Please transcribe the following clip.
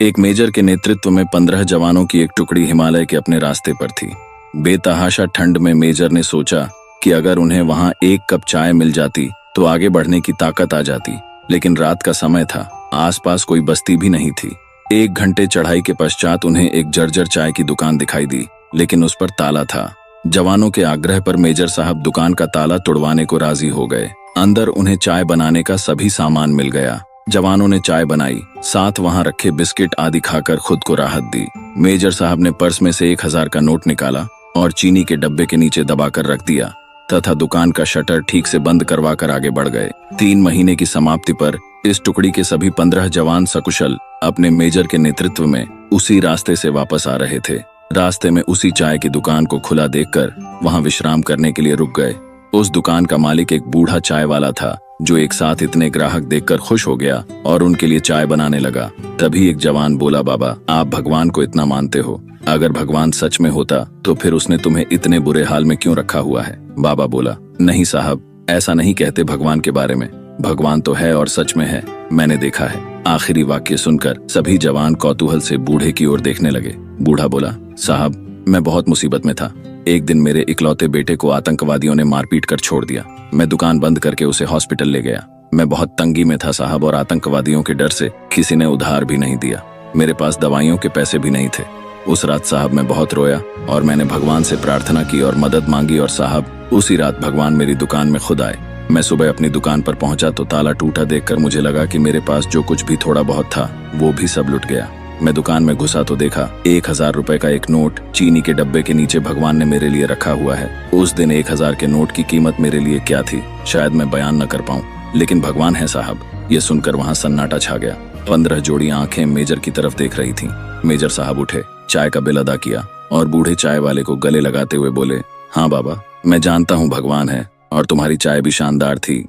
एक मेजर के नेतृत्व में 15 जवानों की एक टुकड़ी हिमालय के अपने रास्ते पर थी। बेतहाशा ठंड में मेजर ने सोचा कि अगर उन्हें वहां एक कप चाय मिल जाती तो आगे बढ़ने की ताकत आ जाती। लेकिन रात का समय था, आसपास कोई बस्ती भी नहीं थी। 1 घंटे चढ़ाई के पश्चात उन्हें एक जर्जर चाय की दुकान दिखाई दी, लेकिन उस पर ताला था। जवानों के आग्रह पर मेजर साहब दुकान का ताला तोड़वाने को राजी हो गए। अंदर उन्हें चाय बनाने का सभी सामान मिल गया। जवानों ने चाय बनाई, साथ वहां रखे बिस्किट आदि खाकर खुद को राहत दी। मेजर साहब ने पर्स में से 1000 का नोट निकाला और चीनी के डब्बे के नीचे दबाकर रख दिया तथा दुकान का शटर ठीक से बंद करवाकर आगे बढ़ गए। 3 महीने की समाप्ति पर इस टुकड़ी के सभी 15 जवान सकुशल अपने मेजर के नेतृत्व में उसी रास्ते से वापस आ रहे थे। रास्ते में उसी चाय की दुकान को खुला देखकर वहां विश्राम करने के लिए रुक गए। उस दुकान का मालिक एक बूढ़ा चाय वाला था, जो एक साथ इतने ग्राहक देखकर खुश हो गया और उनके लिए चाय बनाने लगा। तभी एक जवान बोला, बाबा, आप भगवान को इतना मानते हो, अगर भगवान सच में होता तो फिर उसने तुम्हें इतने बुरे हाल में क्यों रखा हुआ है? बाबा बोला, नहीं साहब, ऐसा नहीं कहते भगवान के बारे में। भगवान तो है और सच में है, मैंने देखा है। आखिरी वाक्य सुनकर सभी जवान कौतूहल से बूढ़े की ओर देखने लगे। बूढ़ा बोला, साहब, मैं बहुत मुसीबत में था। एक दिन मेरे इकलौते बेटे को आतंकवादियों ने मारपीट कर छोड़ दिया। मैं दुकान बंद करके उसे हॉस्पिटल ले गया। मैं बहुत तंगी में था साहब, और आतंकवादियों के डर से किसी ने उधार भी नहीं दिया। मेरे पास दवाइयों के पैसे भी नहीं थे। उस रात साहब मैं बहुत रोया और मैंने भगवान से प्रार्थना की और मदद मांगी, और साहब उसी रात भगवान मेरी दुकान में खुद आए। मैं सुबह अपनी दुकान पर पहुंचा तो ताला टूटा देखकर मुझे लगा कि मेरे पास जो कुछ भी थोड़ा बहुत था वो भी सब लुट गया। मैं दुकान में घुसा तो देखा 1000 रुपए का एक नोट चीनी के डब्बे के नीचे भगवान ने मेरे लिए रखा हुआ है। उस दिन 1000 के नोट की कीमत मेरे लिए क्या थी शायद मैं बयान न कर पाऊं, लेकिन भगवान है साहब। ये सुनकर वहां सन्नाटा छा गया। 15 जोड़ी आंखें मेजर की तरफ देख रही थीं। मेजर साहब उठे, चाय का बिल अदा किया और बूढ़े चाय वाले को गले लगाते हुए बोले, हाँ बाबा, मैं जानता हूँ भगवान है और तुम्हारी चाय भी शानदार थी।